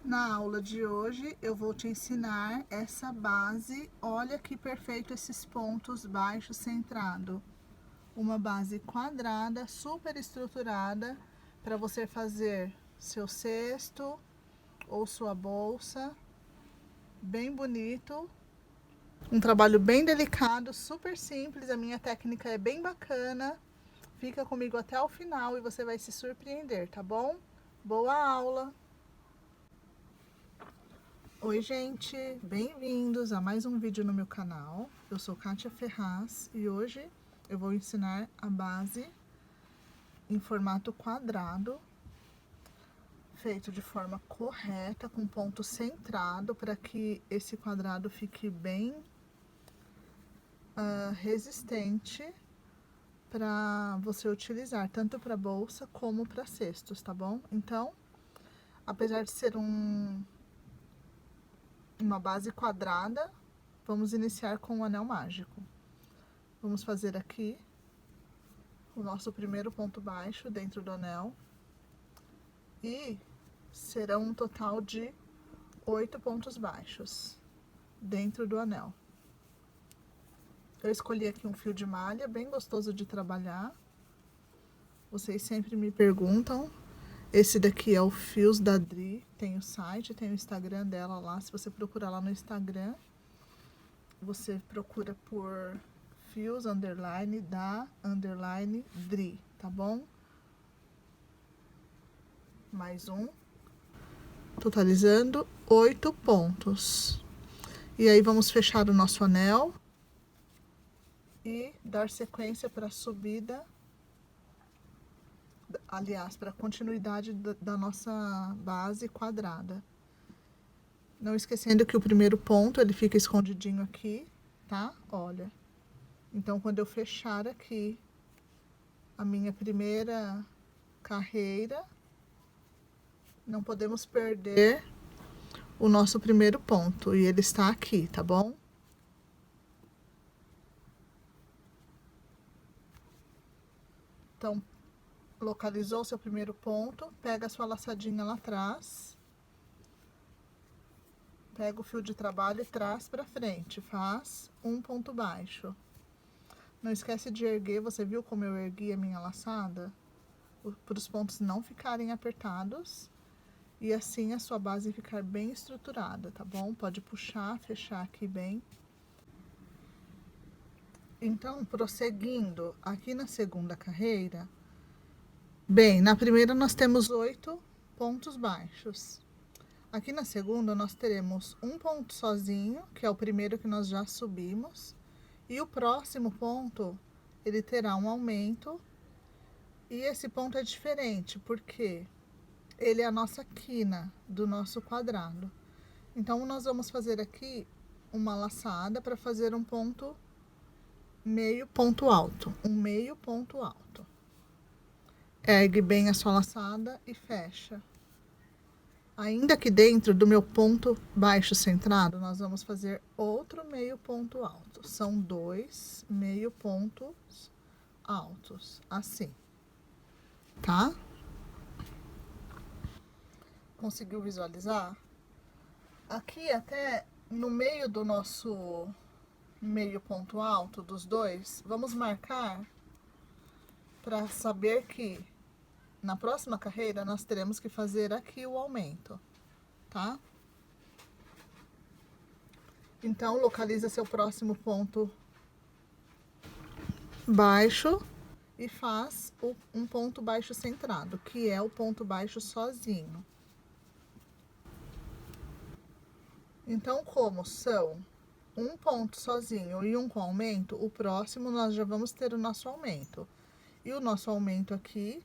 Na aula de hoje eu vou te ensinar essa base. Olha que perfeito esses pontos baixos centrado. Uma base quadrada, super estruturada para você fazer seu cesto ou sua bolsa. Bem bonito. Um trabalho bem delicado, super simples. A minha técnica é bem bacana. Fica comigo até o final e você vai se surpreender, tá bom? Boa aula! Oi gente, bem-vindos a mais um vídeo no meu canal. Eu sou Kátia Ferraz e hoje eu vou ensinar a base em formato quadrado, feito de forma correta, com ponto centrado, para que esse quadrado fique bem resistente para você utilizar, tanto para bolsa como para cestos, tá bom? Então, apesar de ser uma base quadrada, vamos iniciar com o anel mágico. Vamos fazer aqui o nosso primeiro ponto baixo dentro do anel e serão um total de 8 pontos baixos dentro do anel. Eu escolhi aqui um fio de malha bem gostoso de trabalhar. Vocês sempre me perguntam. Esse daqui é o Fios da Dri, tem o site, tem o Instagram dela lá. Se você procurar lá no Instagram, você procura por fios underline da underline Dri, tá bom? Mais um, totalizando 8 pontos. E aí vamos fechar o nosso anel e dar sequência para a subida, aliás, para a continuidade da nossa base quadrada. Não esquecendo que o primeiro ponto ele fica escondidinho aqui, tá? Olha. Então, quando eu fechar aqui a minha primeira carreira, não podemos perder o nosso primeiro ponto, e ele está aqui, tá bom? Então, localizou seu primeiro ponto, pega a sua laçadinha lá atrás, pega o fio de trabalho e traz para frente, faz um ponto baixo. Não esquece de erguer, você viu como eu ergui a minha laçada? Para os pontos não ficarem apertados e assim a sua base ficar bem estruturada, tá bom? Pode puxar, fechar aqui bem. Então, prosseguindo aqui na segunda carreira, bem, na primeira nós temos 8 pontos baixos. Aqui na segunda nós teremos um ponto sozinho, que é o primeiro que nós já subimos, e o próximo ponto, ele terá um aumento, e esse ponto é diferente, porque ele é a nossa quina do nosso quadrado. Então, nós vamos fazer aqui uma laçada para fazer um ponto meio ponto alto, um meio ponto alto. Ergue bem a sua laçada e fecha. Ainda aqui dentro do meu ponto baixo centrado, nós vamos fazer outro meio ponto alto. São 2 meio pontos altos, assim, tá? Conseguiu visualizar? Aqui até no meio do nosso meio ponto alto dos dois, vamos marcar para saber que na próxima carreira nós teremos que fazer aqui o aumento, tá? Então, localiza seu próximo ponto baixo e faz um ponto baixo centrado, que é o ponto baixo sozinho. Então, como são um ponto sozinho e um com aumento, o próximo nós já vamos ter o nosso aumento. E o nosso aumento aqui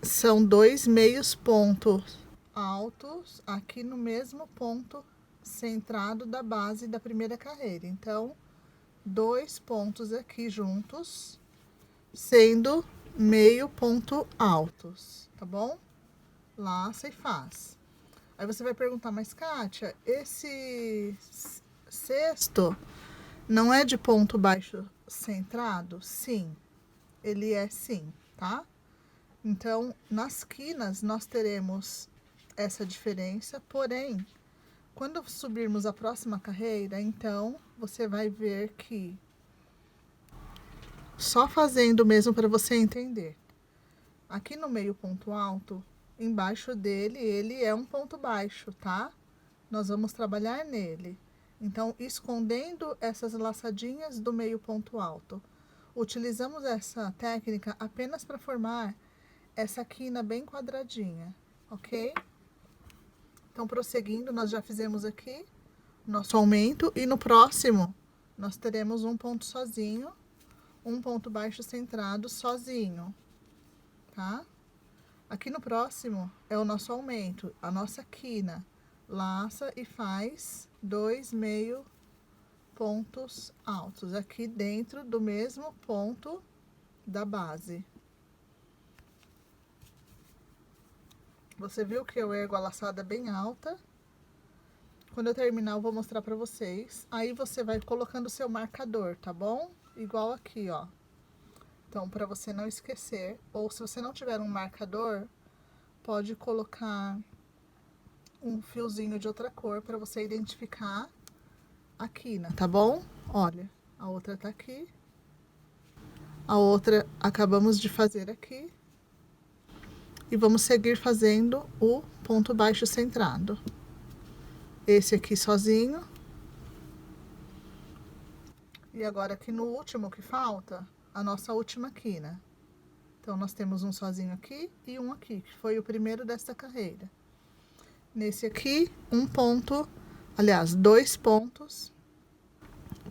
são 2 meios pontos altos aqui no mesmo ponto centrado da base da primeira carreira. Então, 2 pontos aqui juntos, sendo meio ponto altos, tá bom? Laça e faz. Aí você vai perguntar, mas Kátia, esse cesto não é de ponto baixo centrado? Sim, ele é sim, tá? Então, nas quinas, nós teremos essa diferença, porém, quando subirmos a próxima carreira, então, você vai ver que, só fazendo mesmo para você entender, aqui no meio ponto alto, embaixo dele, ele é um ponto baixo, tá? Nós vamos trabalhar nele. Então, escondendo essas laçadinhas do meio ponto alto. Utilizamos essa técnica apenas para formar essa quina bem quadradinha, ok? Então, prosseguindo, nós já fizemos aqui nosso aumento e no próximo nós teremos um ponto sozinho, um ponto baixo centrado sozinho, tá? Aqui no próximo é o nosso aumento, a nossa quina. Laça e faz 2 meio pontos altos aqui dentro do mesmo ponto da base. Você viu que eu ergo a laçada bem alta? Quando eu terminar, eu vou mostrar pra vocês. Aí você vai colocando o seu marcador, tá bom? Igual aqui, ó. Então, pra você não esquecer, ou se você não tiver um marcador, pode colocar um fiozinho de outra cor para você identificar a quina, tá bom? Olha, a outra tá aqui. A outra acabamos de fazer aqui. E vamos seguir fazendo o ponto baixo centrado. Esse aqui sozinho. E agora aqui no último que falta, a nossa última quina. Então, nós temos um sozinho aqui e um aqui, que foi o primeiro desta carreira. Nesse aqui, um ponto, aliás, 2 pontos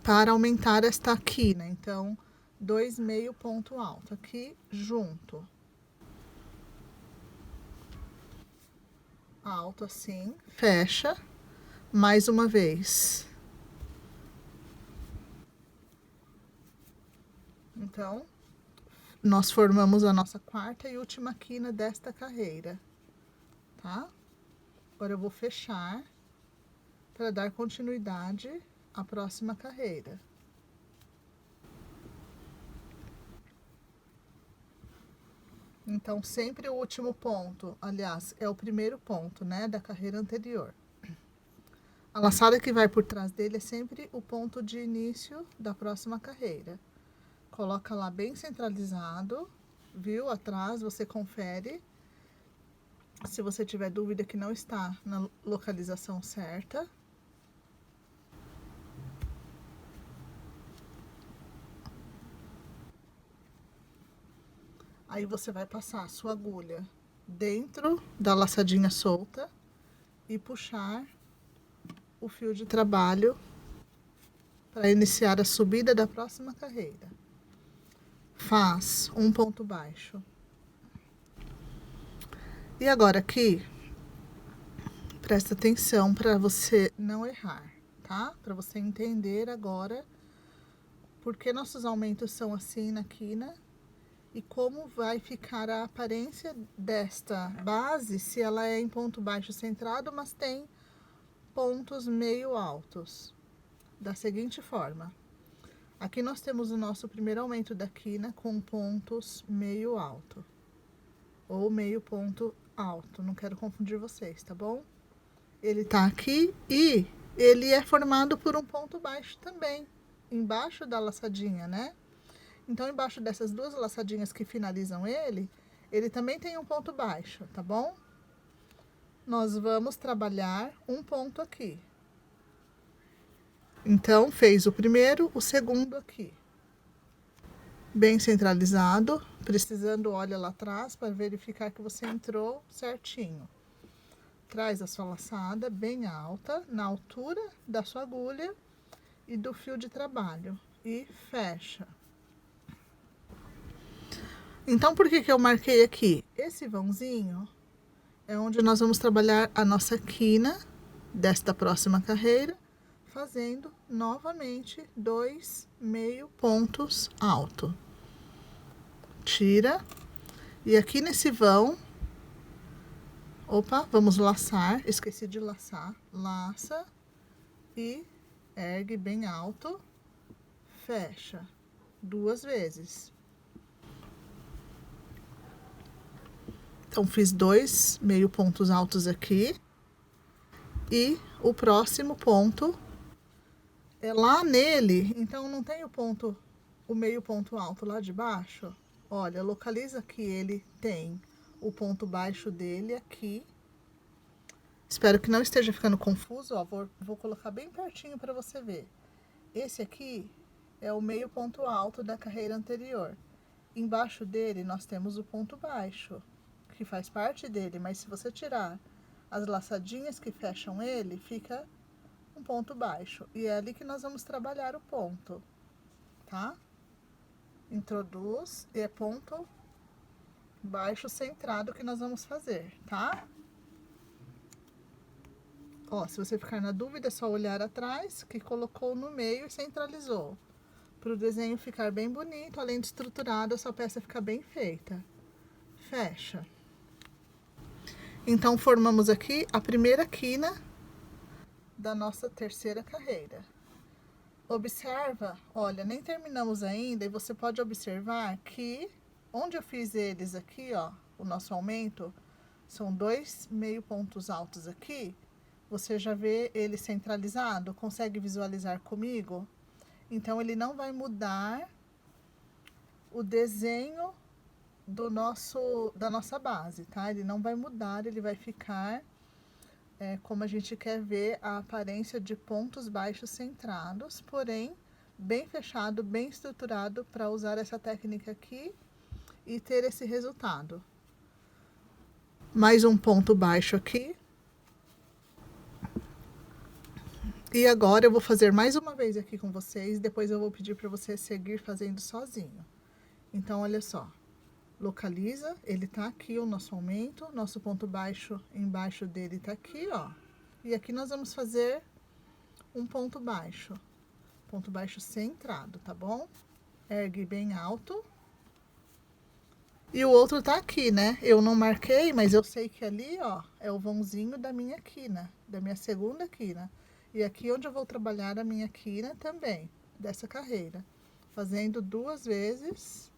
para aumentar esta quina. Então, 2 meio ponto alto aqui junto. Alto assim, fecha, mais uma vez. Então, nós formamos a nossa quarta e última quina desta carreira, tá? Agora eu vou fechar para dar continuidade à próxima carreira. Então, sempre o último ponto, aliás, é o primeiro ponto, né, da carreira anterior. A laçada que vai por trás dele é sempre o ponto de início da próxima carreira. Coloca lá bem centralizado, viu? Atrás você confere. Se você tiver dúvida que não está na localização certa. Aí você vai passar a sua agulha dentro da laçadinha solta e puxar o fio de trabalho para iniciar a subida da próxima carreira. Faz um ponto baixo. E agora aqui, presta atenção para você não errar, tá? Para você entender agora por que nossos aumentos são assim na quina e como vai ficar a aparência desta base se ela é em ponto baixo centrado, mas tem pontos meio altos. Da seguinte forma. Aqui nós temos o nosso primeiro aumento da quina com pontos meio alto. Ou meio ponto alto, não quero confundir vocês, tá bom? Ele tá aqui e ele é formado por um ponto baixo também, embaixo da laçadinha, né? Então, embaixo dessas duas laçadinhas que finalizam ele também tem um ponto baixo, tá bom? Nós vamos trabalhar um ponto aqui. Então, fez o primeiro, o segundo aqui. Bem centralizado, precisando, olha lá atrás para verificar que você entrou certinho. Traz a sua laçada bem alta, na altura da sua agulha e do fio de trabalho. E fecha. Então, por que eu marquei aqui? Esse vãozinho é onde nós vamos trabalhar a nossa quina desta próxima carreira, fazendo novamente 2 meio pontos alto. Tira. E aqui nesse vão, opa, vamos laçar, esqueci de laçar. Laça e ergue bem alto, fecha 2 vezes. Então, fiz 2 meio pontos altos aqui. E o próximo ponto é lá nele. Então, não tem o meio ponto alto lá de baixo? Olha, localiza que ele tem o ponto baixo dele aqui. Espero que não esteja ficando confuso, ó. Vou colocar bem pertinho para você ver. Esse aqui é o meio ponto alto da carreira anterior. Embaixo dele nós temos o ponto baixo, que faz parte dele, mas se você tirar as laçadinhas que fecham ele, fica um ponto baixo. E é ali que nós vamos trabalhar o ponto, tá? Introduz e é ponto baixo centrado que nós vamos fazer, tá? Ó, se você ficar na dúvida, é só olhar atrás, que colocou no meio e centralizou. Para o desenho ficar bem bonito, além de estruturado, a sua peça ficar bem feita. Fecha. Então, formamos aqui a primeira quina da nossa terceira carreira. Observa, olha, nem terminamos ainda, e você pode observar que onde eu fiz eles aqui, ó, o nosso aumento, são 2 meio pontos altos aqui. Você já vê ele centralizado? Consegue visualizar comigo? Então, ele não vai mudar o desenho da nossa base, tá? Ele não vai mudar, ele vai ficar como a gente quer ver a aparência de pontos baixos centrados, porém, bem fechado, bem estruturado para usar essa técnica aqui e ter esse resultado. Mais um ponto baixo aqui. E agora eu vou fazer mais uma vez aqui com vocês, depois eu vou pedir para você seguir fazendo sozinho. Então, olha só, localiza, ele tá aqui o nosso aumento, nosso ponto baixo embaixo dele tá aqui, ó. E aqui nós vamos fazer um ponto baixo centrado, tá bom? Ergue bem alto. E o outro tá aqui, né? Eu não marquei, mas eu sei que ali, ó, é o vãozinho da minha quina, da minha segunda quina. E aqui onde eu vou trabalhar a minha quina também, dessa carreira. Fazendo 2 vezes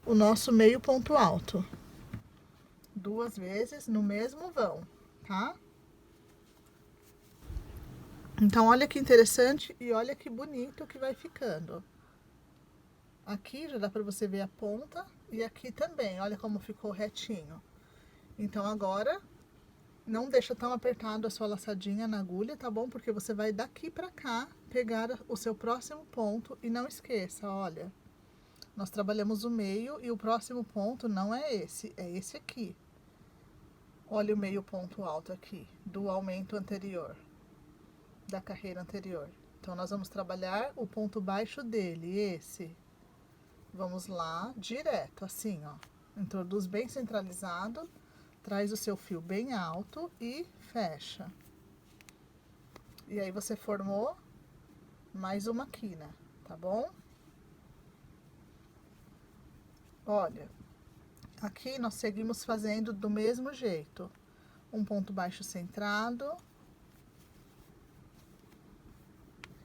o nosso meio ponto alto. 2 vezes no mesmo vão, tá? Então, olha que interessante e olha que bonito que vai ficando. Aqui já dá pra você ver a ponta e aqui também, olha como ficou retinho. Então, agora, não deixa tão apertado a sua laçadinha na agulha, tá bom? Porque você vai daqui pra cá pegar o seu próximo ponto e não esqueça, olha. Nós trabalhamos o meio e o próximo ponto não é esse aqui. Olha o meio ponto alto aqui, do aumento anterior, da carreira anterior. Então, nós vamos trabalhar o ponto baixo dele, esse. Vamos lá, direto, assim, ó. Introduz bem centralizado, traz o seu fio bem alto e fecha. E aí, você formou mais uma quina, tá bom? Olha, aqui nós seguimos fazendo do mesmo jeito. Um ponto baixo centrado.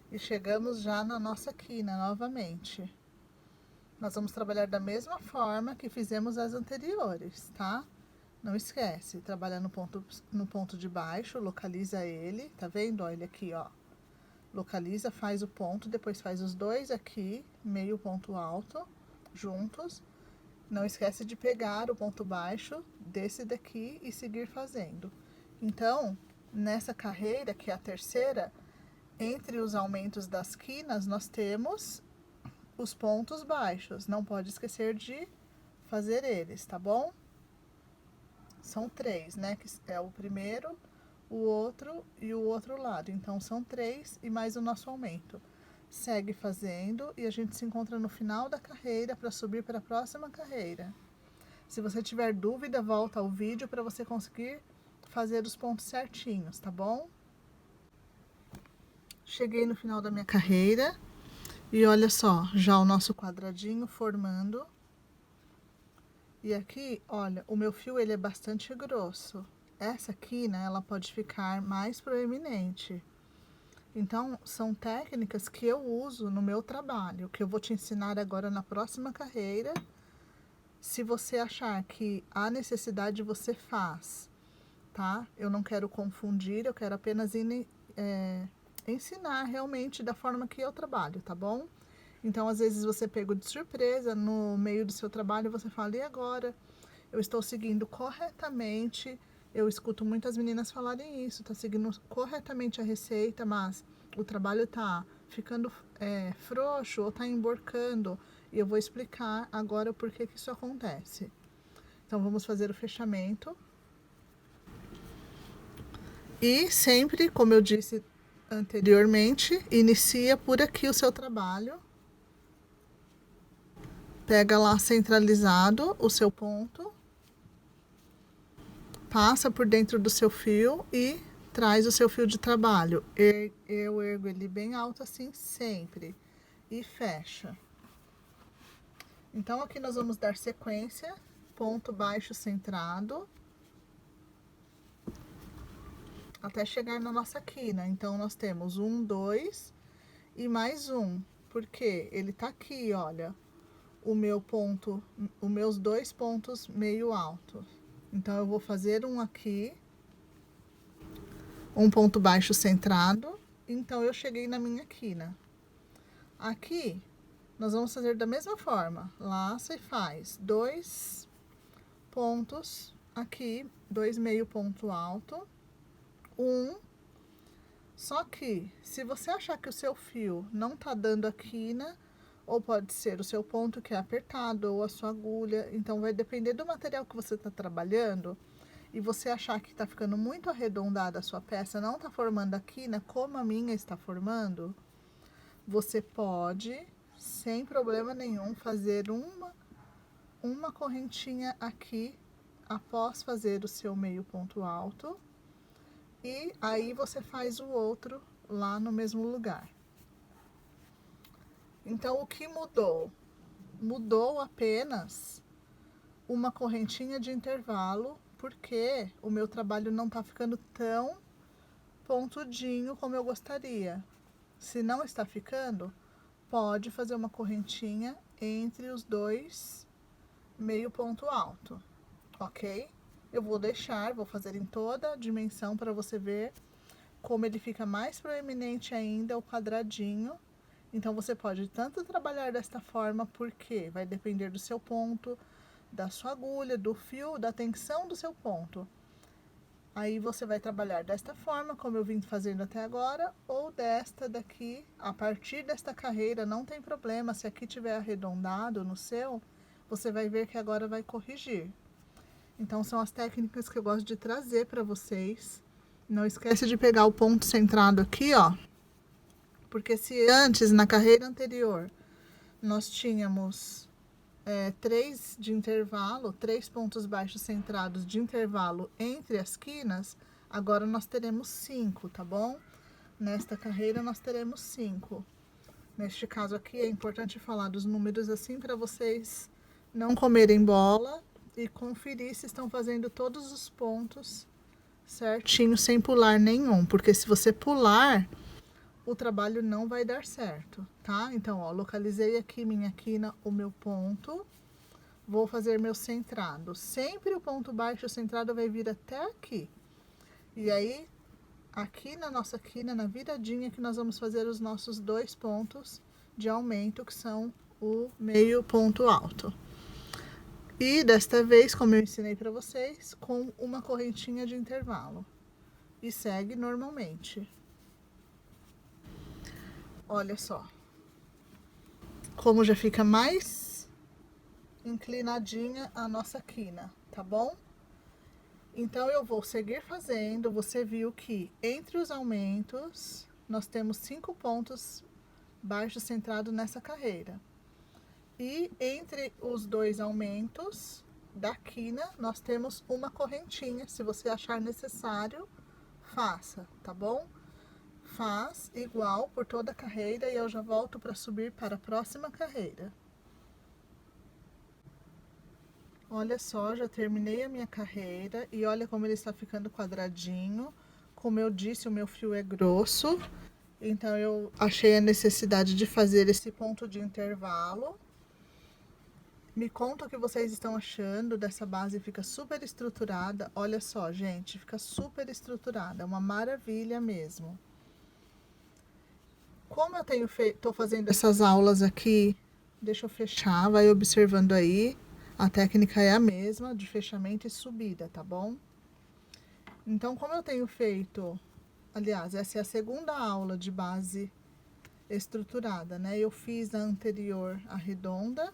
E chegamos já na nossa quina novamente. Nós vamos trabalhar da mesma forma que fizemos as anteriores, tá? Não esquece, trabalha no ponto de baixo, localiza ele, tá vendo? Olha aqui, ó. Localiza, faz o ponto, depois faz os 2 aqui, meio ponto alto, juntos. Não esquece de pegar o ponto baixo desse daqui e seguir fazendo. Então, nessa carreira, que é a terceira, entre os aumentos das quinas, nós temos os pontos baixos. Não pode esquecer de fazer eles, tá bom? São 3, né? Que é o primeiro, o outro e o outro lado. Então, são 3 e mais o nosso aumento. Segue fazendo e a gente se encontra no final da carreira para subir para a próxima carreira. Se você tiver dúvida, volta ao vídeo para você conseguir fazer os pontos certinhos, tá bom? Cheguei no final da minha carreira e olha só, já o nosso quadradinho formando. E aqui, olha, o meu fio ele é bastante grosso. Essa quina, ela pode ficar mais proeminente. Então, são técnicas que eu uso no meu trabalho, que eu vou te ensinar agora na próxima carreira, Se você achar que há necessidade, você faz, tá? Eu não quero confundir, eu quero apenas ensinar realmente da forma que eu trabalho, tá bom? Então, às vezes você pega de surpresa no meio do seu trabalho, você fala, e agora? Eu estou seguindo corretamente. Eu escuto muitas meninas falarem isso, tá seguindo corretamente a receita, mas o trabalho tá ficando frouxo ou tá emborcando. E eu vou explicar agora o porquê que isso acontece. Então, vamos fazer o fechamento. E sempre, como eu disse anteriormente, inicia por aqui o seu trabalho. Pega lá centralizado o seu ponto. Passa por dentro do seu fio e traz o seu fio de trabalho. Eu ergo ele bem alto assim sempre. E fecha. Então, aqui nós vamos dar sequência. Ponto baixo centrado. Até chegar na nossa quina. Então, nós temos 1, 2 e mais um. Porque ele tá aqui, olha. O meu ponto, os meus 2 pontos meio altos. Então, eu vou fazer um aqui. Um ponto baixo centrado. Então, eu cheguei na minha quina. Aqui, nós vamos fazer da mesma forma. Laça e faz 2 pontos aqui, 2 meio ponto alto. Só que, se você achar que o seu fio não tá dando a quina, ou pode ser o seu ponto que é apertado, ou a sua agulha, então vai depender do material que você tá trabalhando, e você achar que tá ficando muito arredondada a sua peça, não tá formando a quina como a minha está formando, você pode, sem problema nenhum, fazer uma correntinha aqui, após fazer o seu meio ponto alto, e aí você faz o outro lá no mesmo lugar. Então, o que mudou? Mudou apenas uma correntinha de intervalo, porque o meu trabalho não tá ficando tão pontudinho como eu gostaria. Se não está ficando, pode fazer uma correntinha entre os 2 meio ponto alto, ok? Eu vou deixar, vou fazer em toda a dimensão para você ver como ele fica mais proeminente ainda o quadradinho. Então, você pode tanto trabalhar desta forma, porque vai depender do seu ponto, da sua agulha, do fio, da tensão do seu ponto. Aí, você vai trabalhar desta forma, como eu vim fazendo até agora, ou desta daqui, a partir desta carreira, não tem problema. Se aqui tiver arredondado no seu, você vai ver que agora vai corrigir. Então, são as técnicas que eu gosto de trazer para vocês. Não esquece de pegar o ponto centrado aqui, ó. Porque se antes, na carreira anterior, nós tínhamos 3 de intervalo, 3 pontos baixos centrados de intervalo entre as quinas, agora nós teremos 5, tá bom? Nesta carreira nós teremos 5. Neste caso aqui é importante falar dos números assim para vocês não comerem bola e conferir se estão fazendo todos os pontos certinho, sem pular nenhum, porque se você pular, o trabalho não vai dar certo, tá? Então, ó, localizei aqui minha quina, o meu ponto, vou fazer meu centrado. Sempre o ponto baixo centrado vai vir até aqui. E aí, aqui na nossa quina, na viradinha, que nós vamos fazer os nossos 2 pontos de aumento, que são o meio ponto alto. E desta vez, como eu ensinei para vocês, com uma correntinha de intervalo. E segue normalmente. Olha só. Como já fica mais inclinadinha a nossa quina, tá bom? Então, eu vou seguir fazendo. Você viu que entre os aumentos, nós temos 5 pontos baixos centrados nessa carreira. E entre os 2 aumentos da quina, nós temos uma correntinha. Se você achar necessário, faça, tá bom? Faz igual por toda a carreira e eu já volto para subir para a próxima carreira. Olha só, já terminei a minha carreira e olha como ele está ficando quadradinho. Como eu disse, o meu fio é grosso, então eu achei a necessidade de fazer esse ponto de intervalo. Me conta o que vocês estão achando dessa base, fica super estruturada. Olha só, gente, fica super estruturada, é uma maravilha mesmo. Como eu tenho tô fazendo essas aulas aqui, deixa eu fechar, vai observando aí. A técnica é a mesma, de fechamento e subida, tá bom? Então, como eu tenho feito, aliás, essa é a segunda aula de base estruturada, né? Eu fiz a anterior arredonda.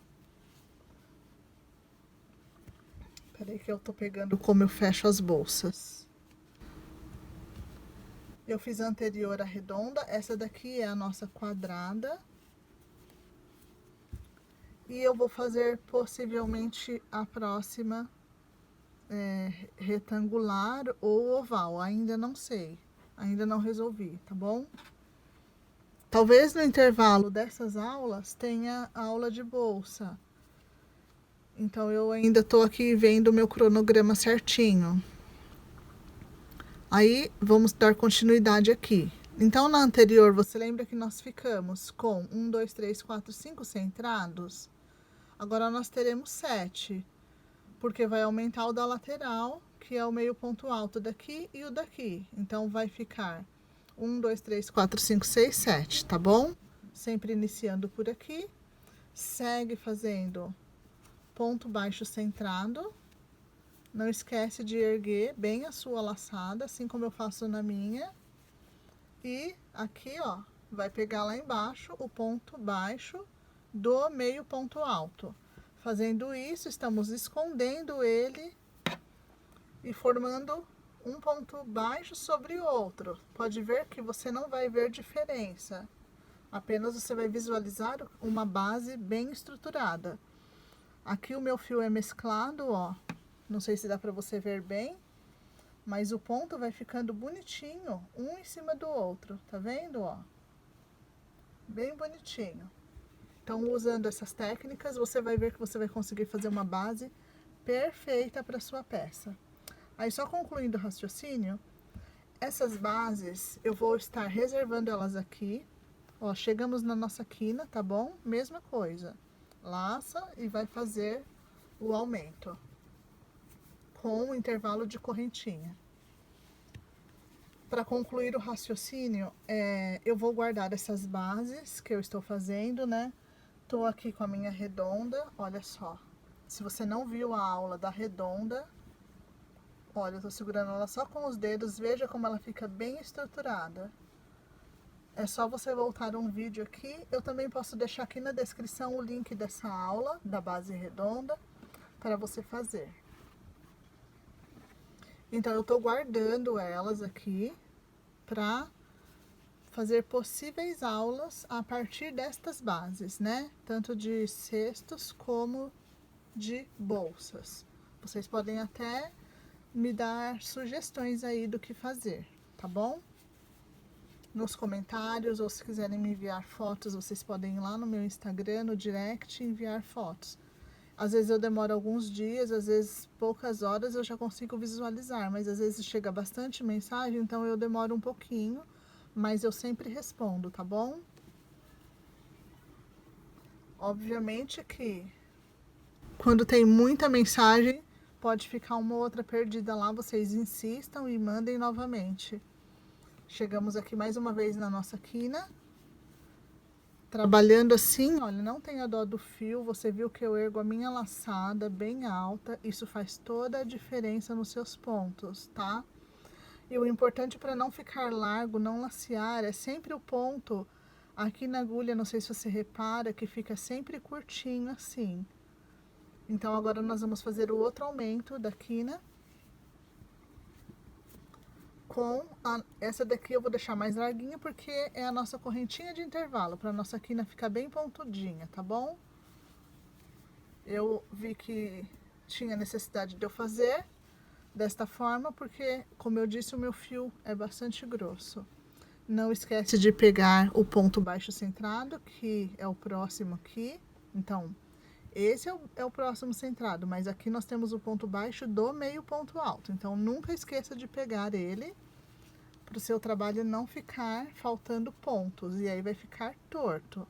Peraí que eu tô pegando como eu fecho as bolsas. Eu fiz a anterior arredonda, essa daqui é a nossa quadrada. E eu vou fazer possivelmente a próxima retangular ou oval, ainda não sei, ainda não resolvi, tá bom? Talvez no intervalo dessas aulas tenha aula de bolsa. Então eu ainda tô aqui vendo o meu cronograma certinho. Aí vamos dar continuidade aqui. Então na anterior, você lembra que nós ficamos com 1, 2, 3, 4, 5 centrados? Agora nós teremos 7. Porque vai aumentar o da lateral, que é o meio ponto alto daqui e o daqui. Então, vai ficar 1, 2, 3, 4, 5, 6, 7, tá bom? Sempre iniciando por aqui. Segue fazendo ponto baixo centrado. Não esquece de erguer bem a sua laçada, assim como eu faço na minha. E aqui, ó, vai pegar lá embaixo o ponto baixo do meio ponto alto. Fazendo isso, estamos escondendo ele e formando um ponto baixo sobre o outro. Pode ver que você não vai ver diferença. Apenas você vai visualizar uma base bem estruturada. Aqui o meu fio é mesclado, ó. Não sei se dá para você ver bem, mas o ponto vai ficando bonitinho, um em cima do outro. Tá vendo, ó? Bem bonitinho. Então, usando essas técnicas, você vai ver que você vai conseguir fazer uma base perfeita para sua peça. Aí, só concluindo o raciocínio, essas bases eu vou estar reservando elas aqui. Ó, chegamos na nossa quina, tá bom? Mesma coisa. Laça e vai fazer o aumento com o intervalo de correntinha. Para concluir o raciocínio, eu vou guardar essas bases que eu estou fazendo, né? Tô aqui com a minha redonda, olha só. Se você não viu a aula da redonda, olha, eu tô segurando ela só com os dedos, veja como ela fica bem estruturada. É só você voltar um vídeo aqui, eu também posso deixar aqui na descrição o link dessa aula, da base redonda, para você fazer. Então, eu tô guardando elas aqui para fazer possíveis aulas a partir destas bases, né? Tanto de cestos como de bolsas. Vocês podem até me dar sugestões aí do que fazer, tá bom? Nos comentários, ou se quiserem me enviar fotos, vocês podem ir lá no meu Instagram, no direct, e enviar fotos. Às vezes eu demoro alguns dias, às vezes poucas horas eu já consigo visualizar, mas às vezes chega bastante mensagem, então eu demoro um pouquinho, mas eu sempre respondo, tá bom? Obviamente que quando tem muita mensagem, pode ficar uma ou outra perdida lá, vocês insistam e mandem novamente. Chegamos aqui mais uma vez na nossa quina. Trabalhando assim, olha, não tenha dó do fio, você viu que eu ergo a minha laçada bem alta, isso faz toda a diferença nos seus pontos, tá? E o importante para não ficar largo, não lacear, é sempre o ponto aqui na agulha, não sei se você repara, que fica sempre curtinho assim. Então, agora nós vamos fazer o outro aumento da quina. Essa daqui eu vou deixar mais larguinha, porque é a nossa correntinha de intervalo, para a nossa quina ficar bem pontudinha, tá bom? Eu vi que tinha necessidade de eu fazer desta forma, porque, como eu disse, o meu fio é bastante grosso. Não esquece de pegar o ponto baixo centrado, que é o próximo aqui. Então, esse é o próximo centrado, mas aqui nós temos o ponto baixo do meio ponto alto. Então, nunca esqueça de pegar ele, para o seu trabalho não ficar faltando pontos. E aí vai ficar torto,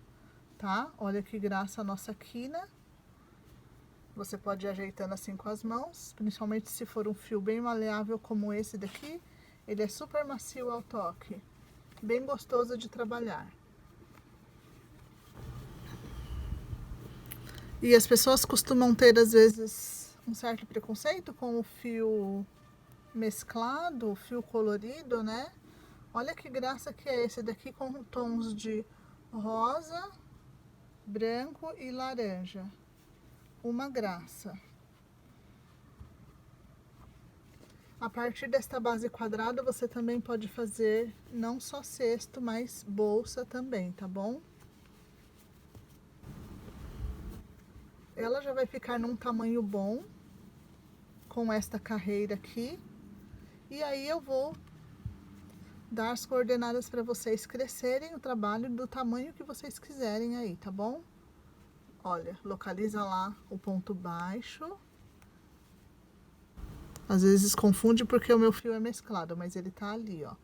tá? Olha que graça a nossa quina. Você pode ir ajeitando assim com as mãos, principalmente se for um fio bem maleável como esse daqui. Ele é super macio ao toque, bem gostoso de trabalhar. E as pessoas costumam ter, às vezes, um certo preconceito com o fio mesclado, o fio colorido, né? Olha que graça que é esse daqui com tons de rosa, branco e laranja. Uma graça. A partir desta base quadrada, você também pode fazer não só cesto, mas bolsa também, tá bom? Ela já vai ficar num tamanho bom, com esta carreira aqui. E aí eu vou dar as coordenadas para vocês crescerem o trabalho do tamanho que vocês quiserem aí, tá bom? Olha, localiza lá o ponto baixo. Às vezes confunde porque o meu fio é mesclado, mas ele tá ali, ó.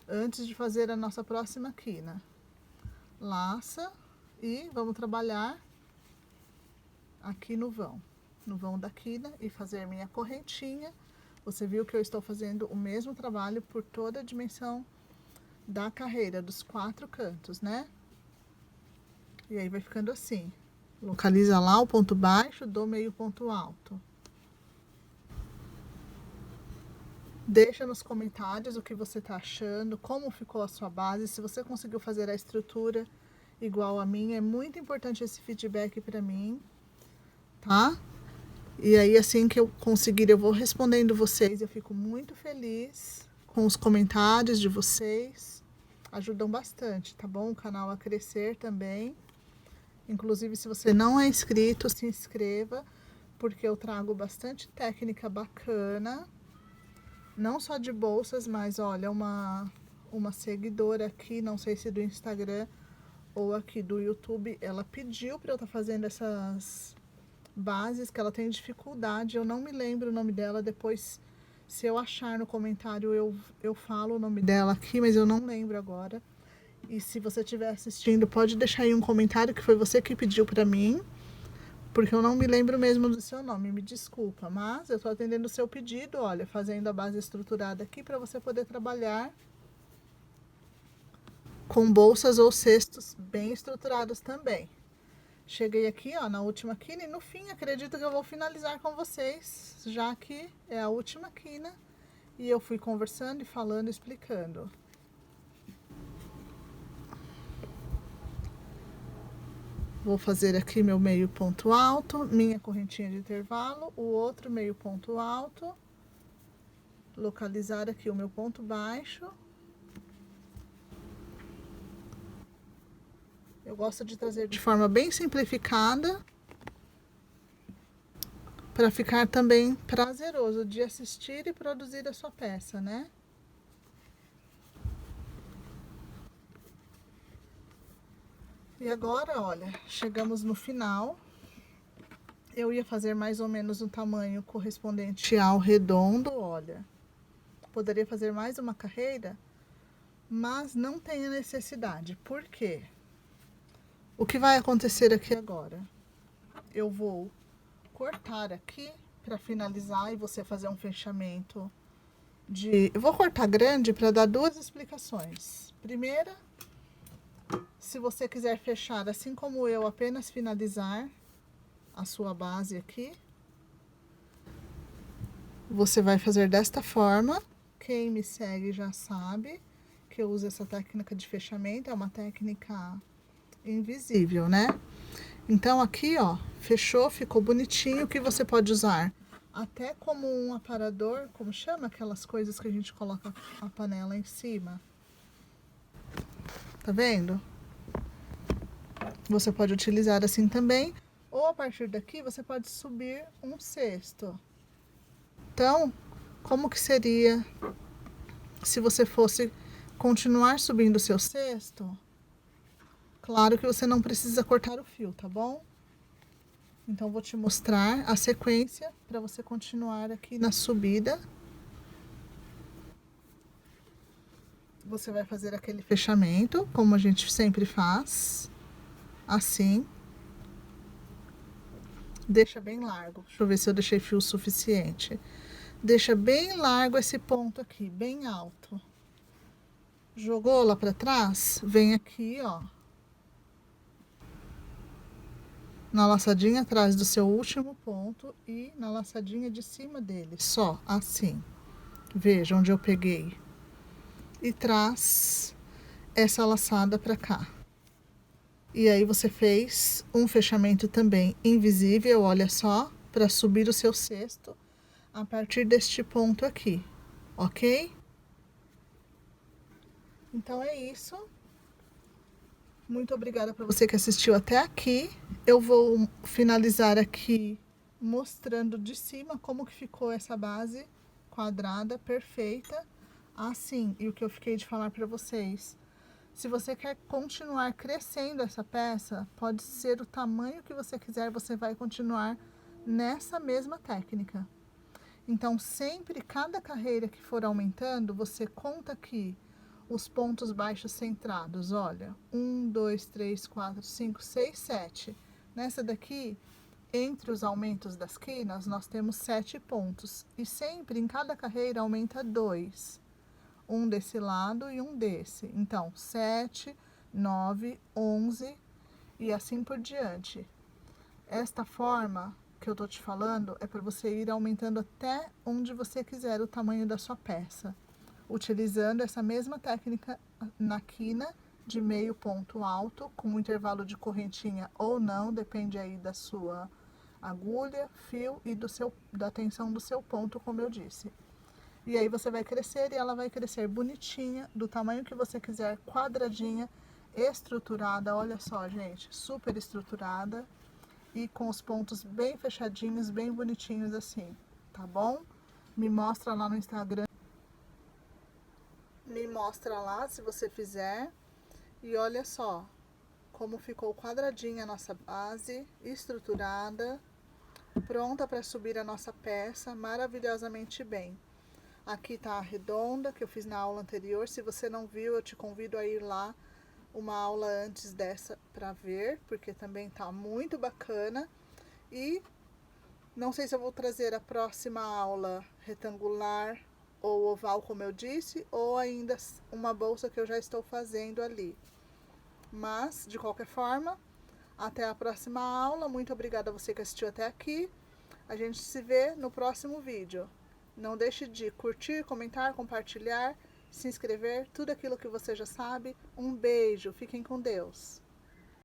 Antes de fazer a nossa próxima quina. Laça e vamos trabalhar aqui no vão da quina e fazer minha correntinha. Você viu que eu estou fazendo o mesmo trabalho por toda a dimensão da carreira, dos 4 cantos, né? E aí vai ficando assim. Localiza lá o ponto baixo do meio ponto alto. Deixa nos comentários o que você tá achando, como ficou a sua base, se você conseguiu fazer a estrutura igual a minha. É muito importante esse feedback para mim, tá? E aí, assim que eu conseguir, eu vou respondendo vocês. Eu fico muito feliz com os comentários de vocês. Ajudam bastante, tá bom? O canal a crescer também. Inclusive, se você não é inscrito, se inscreva, porque eu trago bastante técnica bacana. Não só de bolsas, mas olha, uma seguidora aqui, não sei se do Instagram ou aqui do YouTube, ela pediu para eu estar fazendo essas bases, que ela tem dificuldade. Eu não me lembro o nome dela, depois, se eu achar no comentário, eu falo o nome dela aqui, mas eu não lembro agora. E se você estiver assistindo, pode deixar aí um comentário que foi você que pediu para mim, porque eu não me lembro mesmo do seu nome, me desculpa, mas eu estou atendendo o seu pedido, olha, fazendo a base estruturada aqui para você poder trabalhar com bolsas ou cestos bem estruturados também. Cheguei aqui, ó, na última quina e no fim acredito que eu vou finalizar com vocês, já que é a última quina e eu fui conversando e falando, explicando. Vou fazer aqui meu meio ponto alto, minha correntinha de intervalo, o outro meio ponto alto, localizar aqui o meu ponto baixo. Eu gosto de trazer de forma bem simplificada, para ficar também prazeroso de assistir e produzir a sua peça, né? E agora, olha, chegamos no final. Eu ia fazer mais ou menos um tamanho correspondente ao redondo, olha. Poderia fazer mais uma carreira, mas não tenho necessidade. Por quê? O que vai acontecer aqui agora? Eu vou cortar aqui para finalizar e você fazer um fechamento de... Eu vou cortar grande para dar 2 explicações. Primeira, se você quiser fechar assim como eu, apenas finalizar a sua base aqui, você vai fazer desta forma. Quem me segue já sabe que eu uso essa técnica de fechamento, é uma técnica invisível, né? Então aqui, ó, fechou, ficou bonitinho, que você pode usar até como um aparador, como chama aquelas coisas que a gente coloca a panela em cima. Tá vendo? Você pode utilizar assim também, ou a partir daqui você pode subir um cesto. Então, como que seria se você fosse continuar subindo o seu cesto? Claro que você não precisa cortar o fio, tá bom? Então, vou te mostrar a sequência para você continuar aqui na subida. Você vai fazer aquele fechamento, como a gente sempre faz, assim. Deixa bem largo. Deixa eu ver se eu deixei fio suficiente. Deixa bem largo esse ponto aqui, bem alto. Jogou lá pra trás? Vem aqui, ó. Na laçadinha atrás do seu último ponto e na laçadinha de cima dele. Só assim. Veja onde eu peguei. E traz essa laçada pra cá. E aí você fez um fechamento também invisível, olha só, para subir o seu cesto a partir deste ponto aqui, ok? Então é isso. Muito obrigada para você que assistiu até aqui. Eu vou finalizar aqui mostrando de cima como que ficou essa base quadrada perfeita. Assim, e o que eu fiquei de falar para vocês. Se você quer continuar crescendo essa peça, pode ser o tamanho que você quiser, você vai continuar nessa mesma técnica. Então, sempre, cada carreira que for aumentando, você conta aqui os pontos baixos centrados. Olha, 1, 2, 3, 4, 5, 6, 7. Nessa daqui, entre os aumentos das quinas, nós temos 7 pontos. E sempre, em cada carreira, aumenta 2. Um desse lado e um desse. Então, 7, 9, 11 e assim por diante. Esta forma que eu tô te falando é para você ir aumentando até onde você quiser o tamanho da sua peça, utilizando essa mesma técnica na quina de meio ponto alto, com um intervalo de correntinha ou não, depende aí da sua agulha, fio e da tensão do seu ponto, como eu disse. E aí você vai crescer e ela vai crescer bonitinha, do tamanho que você quiser, quadradinha, estruturada. Olha só, gente, super estruturada e com os pontos bem fechadinhos, bem bonitinhos assim, tá bom? Me mostra lá no Instagram. Me mostra lá se você fizer. E olha só como ficou quadradinha a nossa base, estruturada, pronta para subir a nossa peça maravilhosamente bem. Aqui tá a redonda, que eu fiz na aula anterior. Se você não viu, eu te convido a ir lá uma aula antes dessa para ver, porque também tá muito bacana. E não sei se eu vou trazer a próxima aula retangular ou oval, como eu disse, ou ainda uma bolsa que eu já estou fazendo ali. Mas, de qualquer forma, até a próxima aula. Muito obrigada a você que assistiu até aqui. A gente se vê no próximo vídeo. Não deixe de curtir, comentar, compartilhar, se inscrever, tudo aquilo que você já sabe. Um beijo, fiquem com Deus.